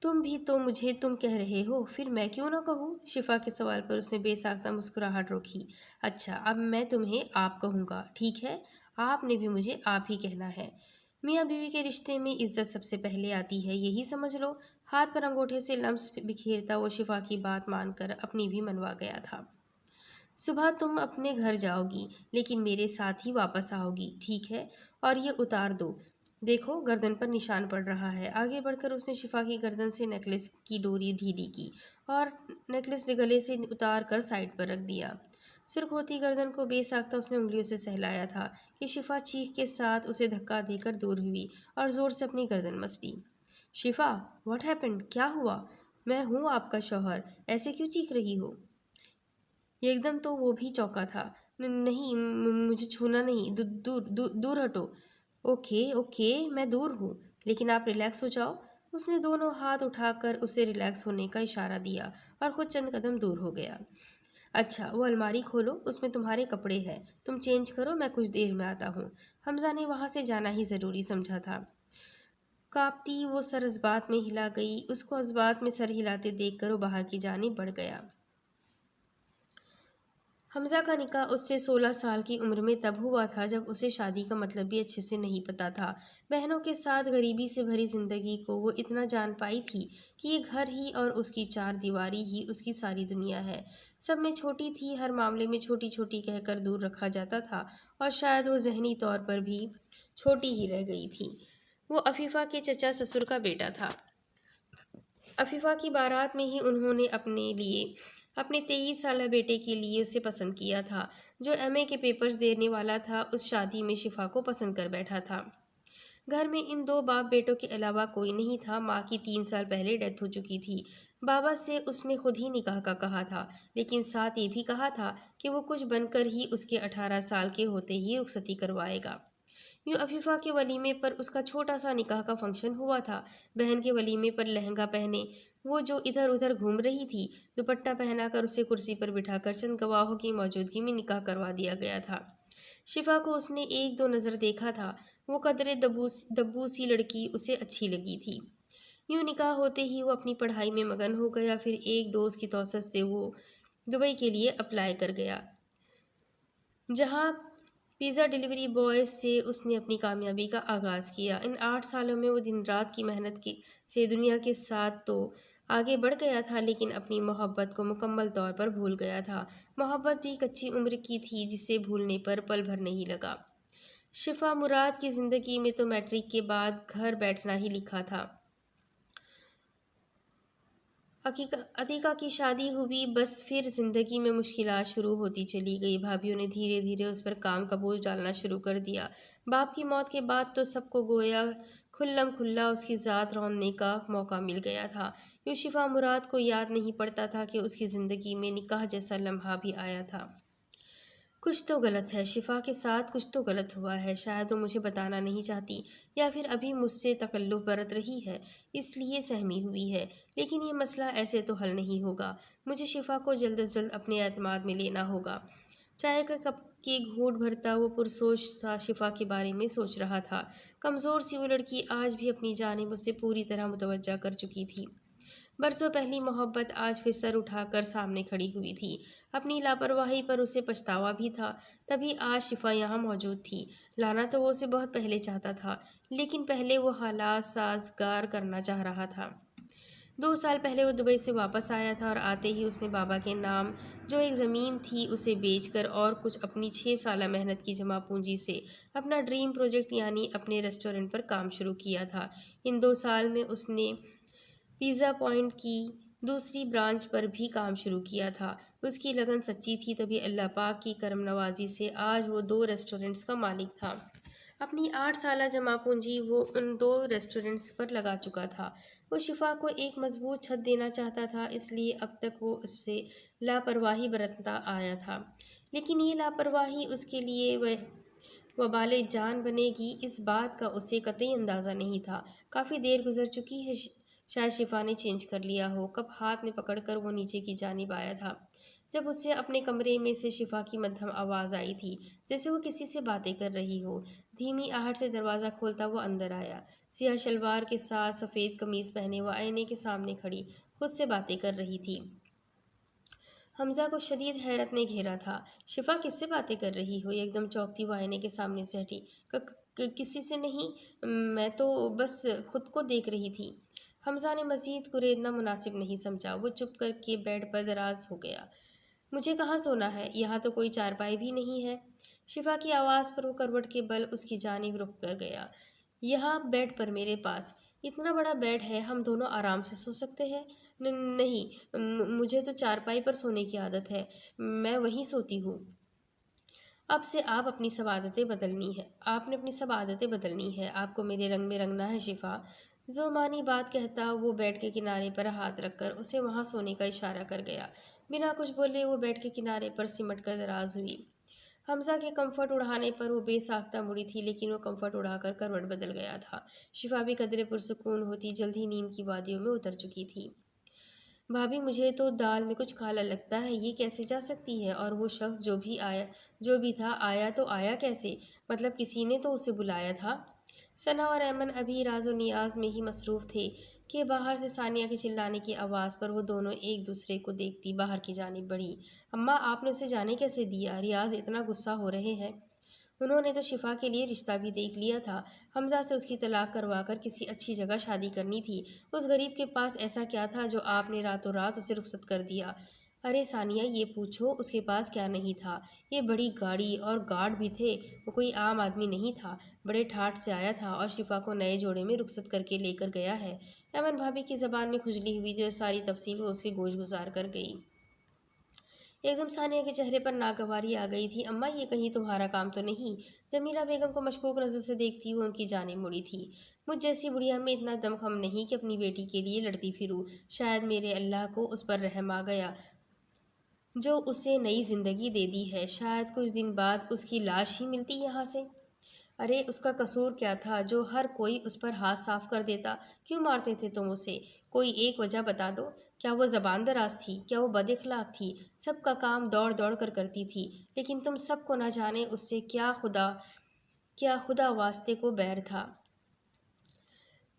S1: تم بھی تو مجھے تم کہہ رہے ہو، پھر میں کیوں نہ کہوں؟ شفا کے سوال پر اس نے بے ساختہ مسکراہٹ روکی۔ اچھا، اب میں تمہیں آپ کہوں گا، ٹھیک ہے؟ آپ نے بھی مجھے آپ ہی کہنا ہے۔ میاں بیوی کے رشتے میں عزت سب سے پہلے آتی ہے، یہی سمجھ لو۔ ہاتھ پر انگوٹھے سے لمس بکھیرتا وہ شفا کی بات مان کر اپنی بھی منوا گیا تھا۔ صبح تم اپنے گھر جاؤ گی لیکن میرے ساتھ ہی واپس آؤ گی، ٹھیک ہے؟ اور یہ اتار دو۔ دیکھو، گردن پر نشان پڑ رہا ہے۔ آگے بڑھ کر اس نے شفا کی گردن سے نیکلس کی ڈوری ڈھیلی کی اور نیکلس گلے سے اتار کر سائڈ پر رکھ دیا۔ سرخ ہوتی گردن کو بے ساختہ اس نے انگلیوں سے سہلایا تھا کہ شفا چیخ کے ساتھ اسے دھکا دے کر دور ہوئی اور زور سے اپنی گردن مس لی۔ شفا، واٹ ہیپنڈ؟ کیا ہوا؟ میں ہوں آپ کا شوہر، ایسے کیوں چیخ رہی ہو؟ ایک دم تو وہ بھی چونکا تھا۔ نہیں، مجھے چھونا نہیں، دور ہٹو۔ اوکے، میں دور ہوں، لیکن آپ ریلیکس ہو جاؤ۔ اس نے دونوں ہاتھ اٹھا کر اسے ریلیکس ہونے کا اشارہ دیا اور خود چند قدم دور ہو گیا۔ اچھا، وہ الماری کھولو، اس میں تمہارے کپڑے ہیں، تم چینج کرو، میں کچھ دیر میں آتا ہوں۔ حمزہ نے وہاں سے جانا ہی ضروری سمجھا تھا۔ کانپتی وہ سر اس بات میں ہلا گئی۔ اس کو اس بات میں سر ہلاتے دیکھ کر وہ باہر کی جانب بڑھ گیا۔ حمزہ کا نکاح اس سے 16 سال کی عمر میں تب ہوا تھا جب اسے شادی کا مطلب بھی اچھے سے نہیں پتا تھا۔ بہنوں کے ساتھ غریبی سے بھری زندگی کو وہ اتنا جان پائی تھی کہ یہ گھر ہی اور اس کی چار دیواری ہی اس کی ساری دنیا ہے۔ سب میں چھوٹی تھی، ہر معاملے میں چھوٹی چھوٹی کہہ کر دور رکھا جاتا تھا اور شاید وہ ذہنی طور پر بھی چھوٹی ہی رہ گئی تھی۔ وہ عفیفہ کے چچا سسر کا بیٹا تھا۔ عفیفہ کی بارات میں ہی انہوں نے اپنے 23 سالہ بیٹے کے لیے اسے پسند کیا تھا، جو ایم اے کے پیپرز دینے والا تھا۔ اس شادی میں شفا کو پسند کر بیٹھا تھا۔ گھر میں ان دو باپ بیٹوں کے علاوہ کوئی نہیں تھا۔ ماں کی 3 سال پہلے ڈیتھ ہو چکی تھی۔ بابا سے اس نے خود ہی نکاح کا کہا تھا، لیکن ساتھ یہ بھی کہا تھا کہ وہ کچھ بن کر ہی اس کے 18 سال کے ہوتے ہی رخصتی کروائے گا۔ یوں عفیفہ کے ولیمے پر اس کا چھوٹا سا نکاح کا فنکشن ہوا تھا۔ بہن کے ولیمے پر لہنگا پہنے وہ جو ادھر ادھر گھوم رہی تھی، دوپٹہ پہنا کر اسے کرسی پر بٹھا کر چند گواہوں کی موجودگی میں نکاح کروا دیا گیا تھا۔ شفا کو اس نے 1-2 نظر دیکھا تھا۔ وہ قدرے دبو سی لڑکی اسے اچھی لگی تھی۔ یوں نکاح ہوتے ہی وہ اپنی پڑھائی میں مگن ہو گیا۔ پھر ایک دوست کی توسط سے وہ دبئی کے لیے اپلائی کر گیا، جہاں پیزا ڈیلیوری بوائے سے اس نے اپنی کامیابی کا آغاز کیا۔ ان 8 سالوں میں وہ دن رات کی محنت سے دنیا کے ساتھ تو آگے بڑھ گیا تھا، لیکن اپنی محبت کو مکمل طور پر بھول گیا تھا۔ محبت بھی کچی عمر کی تھی جسے بھولنے پر پل بھر نہیں لگا۔ شفا مراد کی زندگی میں تو میٹرک کے بعد گھر بیٹھنا ہی لکھا تھا۔ عتیقہ کی شادی ہوئی، بس پھر زندگی میں مشکلات شروع ہوتی چلی گئی۔ بھابھیوں نے دھیرے دھیرے اس پر کام کا بوجھ ڈالنا شروع کر دیا۔ باپ کی موت کے بعد تو سب کو گویا کھلم کھلا اس کی ذات روننے کا موقع مل گیا تھا۔ یوں شفا مراد کو یاد نہیں پڑتا تھا کہ اس کی زندگی میں نکاح جیسا لمحہ بھی آیا تھا۔ کچھ تو غلط ہے، شفا کے ساتھ کچھ تو غلط ہوا ہے۔ شاید وہ مجھے بتانا نہیں چاہتی یا پھر ابھی مجھ سے تکلف برت رہی ہے، اس لیے سہمی ہوئی ہے۔ لیکن یہ مسئلہ ایسے تو حل نہیں ہوگا۔ مجھے شفا کو جلد از جلد اپنے اعتماد میں لینا ہوگا۔ چائے کا کپ کے گھونٹ بھرتا وہ پرسوچ سا شفا کے بارے میں سوچ رہا تھا۔ کمزور سی وہ لڑکی آج بھی اپنی جانب اسے پوری طرح متوجہ کر چکی تھی۔ برسوں پہلی محبت آج پھر سر اٹھا کر سامنے کھڑی ہوئی تھی۔ اپنی لاپرواہی پر اسے پچھتاوا بھی تھا، تبھی آج شفا یہاں موجود تھی۔ لانا تو وہ اسے بہت پہلے چاہتا تھا، لیکن پہلے وہ حالات سازگار کرنا چاہ رہا تھا۔ 2 سال پہلے وہ دبئی سے واپس آیا تھا اور آتے ہی اس نے بابا کے نام جو ایک زمین تھی اسے بیچ کر اور کچھ اپنی 6 سالہ محنت کی جمع پونجی سے اپنا ڈریم پروجیکٹ یعنی اپنے ریسٹورنٹ پر کام شروع کیا تھا۔ ان 2 سال میں اس نے پیزا پوائنٹ کی دوسری برانچ پر بھی کام شروع کیا تھا۔ اس کی لگن سچی تھی، تبھی اللہ پاک کی کرم نوازی سے آج وہ 2 ریسٹورنٹس کا مالک تھا۔ اپنی 8 سالہ جمع پونجی وہ ان 2 ریسٹورنٹس پر لگا چکا تھا۔ وہ شفا کو ایک مضبوط چھت دینا چاہتا تھا، اس لیے اب تک وہ اس سے لاپرواہی برتتا آیا تھا، لیکن یہ لاپرواہی اس کے لیے وبال جان بنے گی، اس بات کا اسے قطعی اندازہ نہیں تھا۔ کافی دیر گزر چکی ہے، شاید شفا نے چینج کر لیا ہو۔ کپ ہاتھ میں پکڑ کر وہ نیچے کی جانب آیا تھا جب اس سے اپنے کمرے میں سے شفا کی مدھم آواز آئی تھی، جیسے وہ کسی سے باتیں کر رہی ہو۔ دھیمی آہٹ سے دروازہ کھولتا وہ اندر آیا۔ سیاہ شلوار کے ساتھ سفید قمیض پہنے وہ آئینے کے سامنے کھڑی خود سے باتیں کر رہی تھی۔ حمزہ کو شدید حیرت نے گھیرا تھا۔ شفا کس سے باتیں کر رہی ہو؟ ایک دم چونکتی وہ آئینے کے سامنے سے ہٹی۔ کسی سے نہیں، میں تو بس خود کو دیکھ رہی تھی۔ حمزہ نے مزید گریدنا مناسب نہیں سمجھا۔ وہ چپ کر کے بیڈ پر دراز ہو گیا۔ مجھے کہاں سونا ہے؟ یہاں تو کوئی چارپائی بھی نہیں ہے۔ شفا کی آواز پر وہ کروٹ کے بل اس کی جانب رک کر گیا۔ یہاں بیڈ پر میرے پاس اتنا بڑا بیڈ ہے، ہم دونوں آرام سے سو سکتے ہیں۔ نہیں، مجھے تو چارپائی پر سونے کی عادت ہے، میں وہیں سوتی ہوں۔ اب سے آپ نے اپنی سب عادتیں بدلنی ہے۔ آپ کو میرے رنگ میں رنگنا ہے شفا۔ زومانی بات کہتا وہ بیڈ کے کنارے پر ہاتھ رکھ کر اسے وہاں سونے کا اشارہ کر گیا۔ بنا کچھ بولے وہ بیڈ کے کنارے پر سمٹ کر دراز ہوئی۔ حمزہ کے کمفرٹ اڑانے پر وہ بے ساختہ مڑی تھی، لیکن وہ کمفرٹ اڑا کر کروٹ بدل گیا تھا۔ شفا بھی قدرے پرسکون ہوتی جلد ہی نیند کی وادیوں میں اتر چکی تھی۔ بھابھی، مجھے تو دال میں کچھ کالا لگتا ہے، یہ کیسے جا سکتی ہے؟ اور وہ شخص جو بھی تھا آیا تو آیا کیسے؟ مطلب کسی نے تو اسے بلایا تھا۔ ثنا اور ایمن ابھی راز و نیاز میں ہی مصروف تھے کہ باہر سے ثانیہ کے چلانے کی آواز پر وہ دونوں ایک دوسرے کو دیکھتی باہر کی جانب بڑھی۔ اماں، آپ نے اسے جانے کیسے دیا؟ ریاض اتنا غصہ ہو رہے ہیں۔ انہوں نے تو شفا کے لیے رشتہ بھی دیکھ لیا تھا۔ حمزہ سے اس کی طلاق کروا کر کسی اچھی جگہ شادی کرنی تھی۔ اس غریب کے پاس ایسا کیا تھا جو آپ نے راتوں رات اسے رخصت کر دیا؟ ارے ثانیہ، یہ پوچھو اس کے پاس کیا نہیں تھا؟ یہ بڑی گاڑی اور گارڈ بھی تھے، وہ کوئی عام آدمی نہیں تھا، بڑے ٹھاٹھ سے آیا تھا اور شفا کو نئے جوڑے میں رخصت کر کے لے کر گیا ہے۔ ایمن بھابھی کی زبان میں کھجلی ہوئی تھی اور ساری تفصیل وہ اس کے گوش گزار کر گئی۔ ایک دم ثانیہ کے چہرے پر ناگواری آ گئی تھی۔ اماں، یہ کہیں تمہارا کام تو نہیں؟ جمیلہ بیگم کو مشکوک نظروں سے دیکھتی وہ ان کی جانب مڑی تھی۔ مجھ جیسی بڑھیا میں اتنا دم خم نہیں کہ اپنی بیٹی کے لیے لڑتی پھروں۔ شاید میرے اللہ کو اس پر رحم آ گیا جو اسے نئی زندگی دے دی ہے۔ شاید کچھ دن بعد اس کی لاش ہی ملتی یہاں سے۔ ارے اس کا قصور کیا تھا جو ہر کوئی اس پر ہاتھ صاف کر دیتا؟ کیوں مارتے تھے تم اسے؟ کوئی ایک وجہ بتا دو۔ کیا وہ زبان دراز تھی؟ کیا وہ بد اخلاق تھی؟ سب کا کام دوڑ دوڑ کر کرتی تھی، لیکن تم سب کو نہ جانے اس سے کیا خدا واسطے کو بیر تھا۔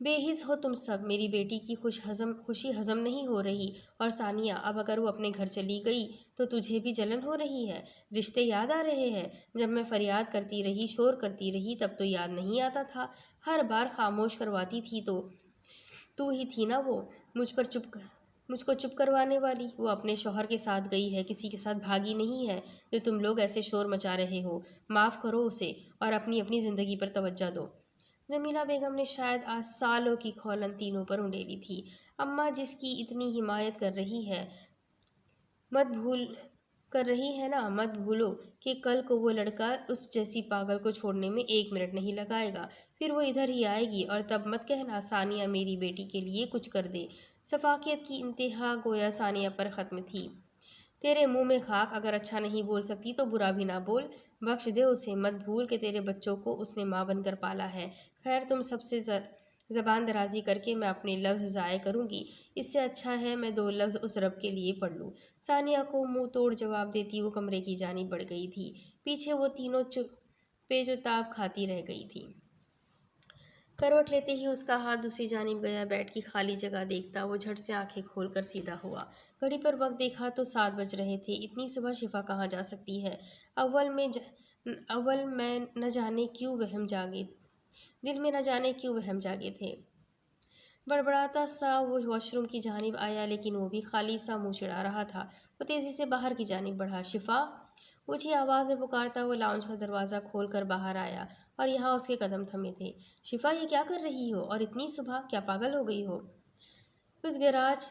S1: بے حس ہو تم سب، میری بیٹی کی خوشی ہضم نہیں ہو رہی۔ اور ثانیہ، اب اگر وہ اپنے گھر چلی گئی تو تجھے بھی جلن ہو رہی ہے؟ رشتے یاد آ رہے ہیں؟ جب میں فریاد کرتی رہی، شور کرتی رہی، تب تو یاد نہیں آتا تھا۔ ہر بار خاموش کرواتی تھی تو ہی تھی نا وہ مجھ کو چپ کروانے والی۔ وہ اپنے شوہر کے ساتھ گئی ہے، کسی کے ساتھ بھاگی نہیں ہے جو تم لوگ ایسے شور مچا رہے ہو۔ معاف کرو اسے اور اپنی زندگی پر توجہ دو۔ جمیلہ بیگم نے شاید آج سالوں کی کھولن تینوں پر انڈیلی تھی۔ اماں جس کی اتنی حمایت کر رہی ہے مت بھولو کہ کل کو وہ لڑکا اس جیسی پاگل کو چھوڑنے میں 1 منٹ نہیں لگائے گا، پھر وہ ادھر ہی آئے گی اور تب مت کہنا ثانیہ میری بیٹی کے لیے کچھ کر دے۔ شفقت کی انتہا گویا ثانیہ پر ختم تھی۔ تیرے منہ میں خاک، اگر اچھا نہیں بول سکتی تو برا بھی نہ بول، بخش دے اسے، مت بھول کہ تیرے بچوں کو اس نے ماں بن کر پالا ہے۔ خیر، تم سب سے زبان درازی کر کے میں اپنے لفظ ضائع کروں گی، اس سے اچھا ہے میں 2 لفظ اس رب کے لیے پڑھ لوں۔ ثانیہ کو منہ توڑ جواب دیتی وہ کمرے کی جانب بڑھ گئی تھی۔ پیچھے وہ تینوں پیچ و تاب کھاتی رہ گئی تھی۔ کروٹ لیتے ہی اس کا ہاتھ دوسری جانب گیا۔ بیڈ کی خالی جگہ دیکھتا وہ جھٹ سے آنکھیں کھول کر سیدھا ہوا۔ گھڑی پر وقت دیکھا تو 7 بج رہے تھے۔ اتنی صبح شفا کہاں جا سکتی ہے؟ اول میں نہ جانے کیوں وہم جاگے تھے۔ بڑبڑاتا سا وہ واش روم کی جانب آیا، لیکن وہ بھی خالی سا منہ چڑھا رہا تھا۔ وہ تیزی سے باہر کی جانب بڑھا۔ شفا! اونچی آواز میں پکارتا وہ لاؤنج کا دروازہ کھول کر باہر آیا اور یہاں اس کے قدم تھمے تھے۔ شفا، یہ کیا کر رہی ہو؟ اور اتنی صبح؟ کیا پاگل ہو گئی ہو؟ اس گیراج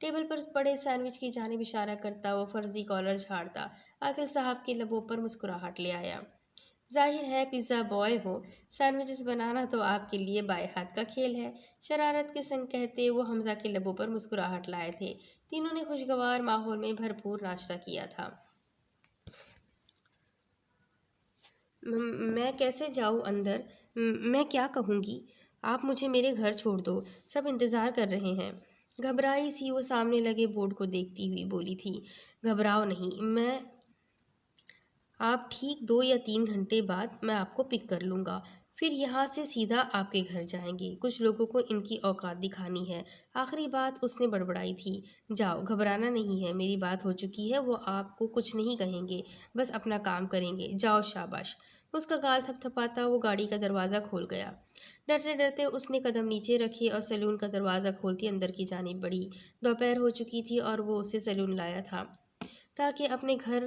S1: ٹیبل پر پڑے سینڈوچ کی جانب اشارہ کرتا وہ فرضی کالر جھاڑتا عاقل صاحب کے لبوں پر مسکراہٹ لے آیا۔ ظاہر ہے پیزا بوائے ہو، سینڈوچز بنانا تو آپ کے لیے بائیں ہاتھ کا کھیل ہے، شرارت کے سنگ کہتے وہ حمزہ کے لبوں پر مسکراہٹ لائے تھے۔ تینوں نے خوشگوار ماحول میں بھرپور ناشتہ کیا تھا۔ میں کیسے جاؤں اندر؟ میں کیا کہوں گی؟ آپ مجھے میرے گھر چھوڑ دو، سب انتظار کر رہے ہیں۔ گھبرائی سی وہ سامنے لگے بورڈ کو دیکھتی ہوئی بولی تھی۔ گھبراؤ نہیں، آپ ٹھیک 2 یا 3 گھنٹے بعد میں آپ کو پک کر لوں گا، پھر یہاں سے سیدھا آپ کے گھر جائیں گے۔ کچھ لوگوں کو ان کی اوقات دکھانی ہے۔ آخری بات اس نے بڑبڑائی تھی۔ جاؤ، گھبرانا نہیں ہے، میری بات ہو چکی ہے، وہ آپ کو کچھ نہیں کہیں گے، بس اپنا کام کریں گے۔ جاؤ، شاباش۔ اس کا گال تھپ تھپاتا وہ گاڑی کا دروازہ کھول گیا۔ ڈرتے ڈرتے اس نے قدم نیچے رکھے اور سیلون کا دروازہ کھولتی اندر کی جانب بڑھی۔ دوپہر ہو چکی تھی اور وہ اسے سیلون لایا تھا تاکہ اپنے گھر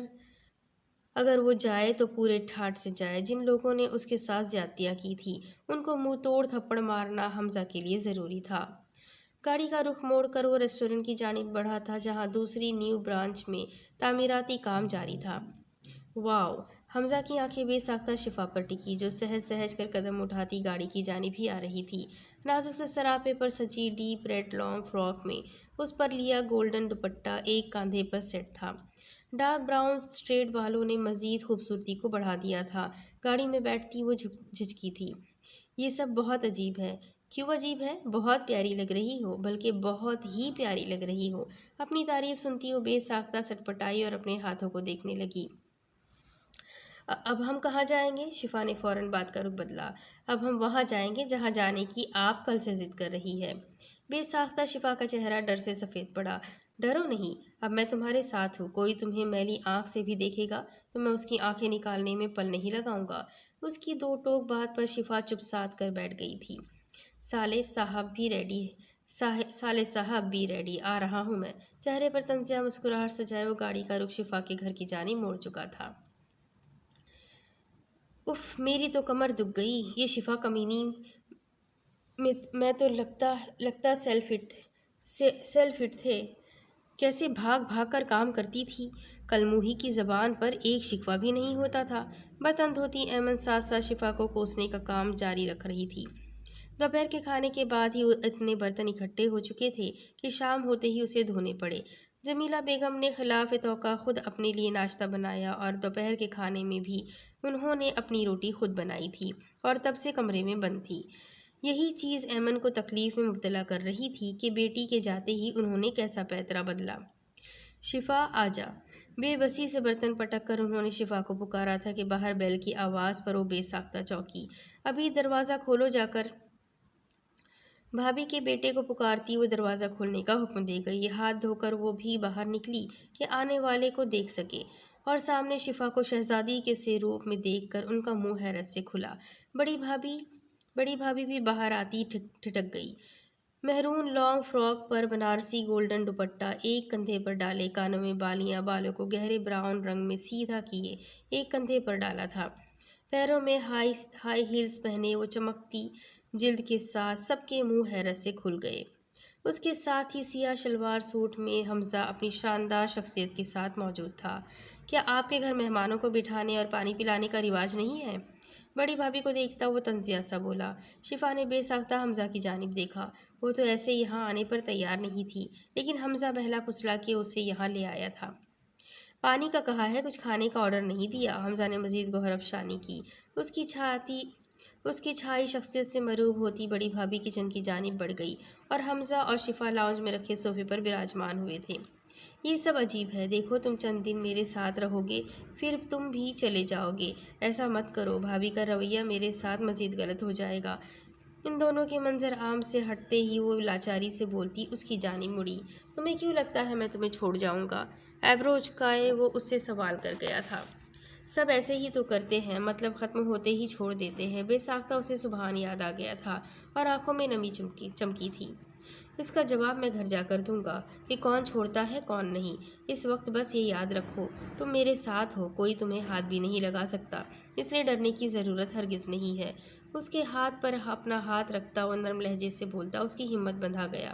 S1: اگر وہ جائے تو پورے ٹھاٹ سے جائے۔ جن لوگوں نے اس کے ساتھ زیادتیاں کی تھی ان کو منہ توڑ تھپڑ مارنا حمزہ کے لیے ضروری تھا۔ گاڑی کا رخ موڑ کر وہ ریسٹورنٹ کی جانب بڑھا تھا جہاں دوسری نیو برانچ میں تعمیراتی کام جاری تھا۔ واو! حمزہ کی آنکھیں بے ساختہ شفا پر ٹکی جو سہج سہج کر قدم اٹھاتی گاڑی کی جانب ہی آ رہی تھی۔ نازک سے سراپے پر سجی ڈیپ ریڈ لانگ فراک میں اس پر لیا گولڈن دوپٹہ ایک کاندھے پر سیٹ تھا۔ ڈارک براؤن اسٹریٹ بالوں نے مزید خوبصورتی کو بڑھا دیا تھا۔ گاڑی میں بیٹھتی وہ جھجکی تھی۔ یہ سب بہت عجیب ہے۔ کیوں عجیب ہے؟ بہت پیاری لگ رہی ہو، بلکہ بہت ہی پیاری لگ رہی ہو۔ اپنی تعریف سنتی وہ بے ساختہ سٹپٹائی اور اپنے ہاتھوں کو دیکھنے لگی۔ اب ہم کہاں جائیں گے؟ شفا نے فوراً بات کا رخ بدلا۔ اب ہم وہاں جائیں گے جہاں جانے کی آپ کل سے ضد کر رہی ہے۔ بے ساختہ شفا کا چہرہ ڈر سے سفید پڑا۔ ڈرو نہیں، اب میں تمہارے ساتھ ہوں۔ کوئی تمہیں میلی آنکھ سے بھی دیکھے گا تو میں اس کی آنکھیں نکالنے میں پل نہیں لگاؤں گا۔ اس کی دو ٹوک بات پر شفا چپ سادھ کر بیٹھ گئی تھی۔ صالح صاحب بھی ریڈی، آ رہا ہوں میں۔ چہرے پر طنزیہ مسکراہٹ سجائے وہ گاڑی کا رخ شفا کے گھر کی جانب موڑ چکا تھا۔ اف، میری تو کمر دکھ گئی۔ یہ شفا کمینی میں تو لگتا سیل فٹ تھے۔ کیسے بھاگ بھاگ کر کام کرتی تھی۔ کلموہی کی زبان پر ایک شکوہ بھی نہیں ہوتا تھا۔ بتن دھوتی ایمن ساتھ ساتھ شفا کو کوسنے کا کام جاری رکھ رہی تھی۔ دوپہر کے کھانے کے بعد ہی اتنے برتن اکٹھے ہو چکے تھے کہ شام ہوتے ہی اسے دھونے پڑے۔ جمیلہ بیگم نے خلاف توقع خود اپنے لیے ناشتہ بنایا اور دوپہر کے کھانے میں بھی انہوں نے اپنی روٹی خود بنائی تھی اور تب سے کمرے میں بند تھی۔ یہی چیز ایمن کو تکلیف میں مبتلا کر رہی تھی کہ بیٹی کے جاتے ہی انہوں نے کیسا پیترا بدلا۔ شفا، آجا۔ بے بسی سے برتن پٹک کر انہوں نے شفا کو پکارا تھا کہ باہر بیل کی آواز پر وہ بے ساختہ چونکی۔ ابھی دروازہ کھولو جا کر۔ بھابھی کے بیٹے کو پکارتی وہ دروازہ کھولنے کا حکم دے گئی۔ ہاتھ دھو کر وہ بھی باہر نکلی کہ آنے والے کو دیکھ سکے اور سامنے شفا کو شہزادی کے سے روپ میں دیکھ کر ان کا منہ حیرت سے کھلا۔ بڑی بھابھی بھی باہر آتی ٹھٹک گئی۔ مہرون لانگ فراک پر بنارسی گولڈن دوپٹہ ایک کندھے پر ڈالے، کانوں میں بالیاں، بالوں کو گہرے براؤن رنگ میں سیدھا کیے ایک کندھے پر ڈالا تھا۔ پیروں میں ہائی ہیلز پہنے وہ چمکتی جلد کے ساتھ سب کے منہ حیرت سے کھل گئے۔ اس کے ساتھ ہی سیاہ شلوار سوٹ میں حمزہ اپنی شاندار شخصیت کے ساتھ موجود تھا۔ کیا آپ کے گھر مہمانوں کو بٹھانے اور پانی پلانے کا رواج نہیں ہے؟ بڑی بھابھی کو دیکھتا وہ طنزیہ سا بولا۔ شفا نے بے ساختہ حمزہ کی جانب دیکھا۔ وہ تو ایسے یہاں آنے پر تیار نہیں تھی، لیکن حمزہ بہلا پھسلا کے اسے یہاں لے آیا تھا۔ پانی کا کہا ہے، کچھ کھانے کا آرڈر نہیں دیا؟ حمزہ نے مزید گوہر افشانی کی۔ اس کی چھائی شخصیت سے مرعوب ہوتی بڑی بھابھی کچن کی جانب بڑھ گئی اور حمزہ اور شفا لاؤنج میں رکھے صوفے پر براجمان ہوئے تھے۔ یہ سب عجیب ہے۔ دیکھو، تم چند دن میرے ساتھ رہو گے پھر تم بھی چلے جاؤ گے۔ ایسا مت کرو، بھابھی کا رویہ میرے ساتھ مزید غلط ہو جائے گا۔ ان دونوں کے منظر عام سے ہٹتے ہی وہ لاچاری سے بولتی اس کی جانب مڑی۔ تمہیں کیوں لگتا ہے میں تمہیں چھوڑ جاؤں گا؟ ایبرو اچکائے وہ اس سے سوال کر گیا تھا۔ سب ایسے ہی تو کرتے ہیں، مطلب ختم ہوتے ہی چھوڑ دیتے ہیں۔ بے ساختہ اسے سبحان یاد آ گیا تھا اور آنکھوں میں نمی چمکی تھی۔ اس کا جواب میں گھر جا کر دوں گا کہ کون چھوڑتا ہے کون نہیں۔ اس وقت بس یہ یاد رکھو، تم میرے ساتھ ہو، کوئی تمہیں ہاتھ بھی نہیں لگا سکتا، اس لیے ڈرنے کی ضرورت ہرگز نہیں ہے۔ اس کے ہاتھ پر اپنا ہاتھ رکھتا وہ نرم لہجے سے بولتا اس کی ہمت بندھا گیا۔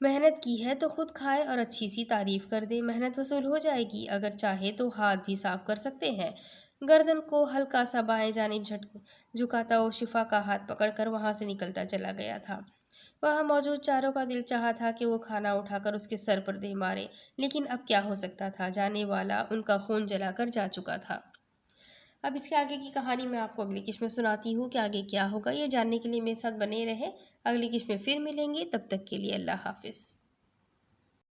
S1: محنت کی ہے تو خود کھائے اور اچھی سی تعریف کر دے، محنت وصول ہو جائے گی۔ اگر چاہے تو ہاتھ بھی صاف کر سکتے ہیں۔ گردن کو ہلکا سا بائیں جانب جھکاتا وہ شفا کا ہاتھ پکڑ کر وہاں سے نکلتا چلا گیا تھا۔ وہاں موجود چاروں کا دل چاہا تھا کہ وہ کھانا اٹھا کر اس کے سر پر دے مارے، لیکن اب کیا ہو سکتا تھا، جانے والا ان کا خون جلا کر جا چکا تھا۔ اب اس کے آگے کی کہانی میں آپ کو اگلی قسط میں سناتی ہوں کہ آگے کیا ہوگا۔ یہ جاننے کے لیے میرے ساتھ بنے رہے۔ اگلی قسط میں پھر ملیں گے، تب تک کے لیے اللہ حافظ۔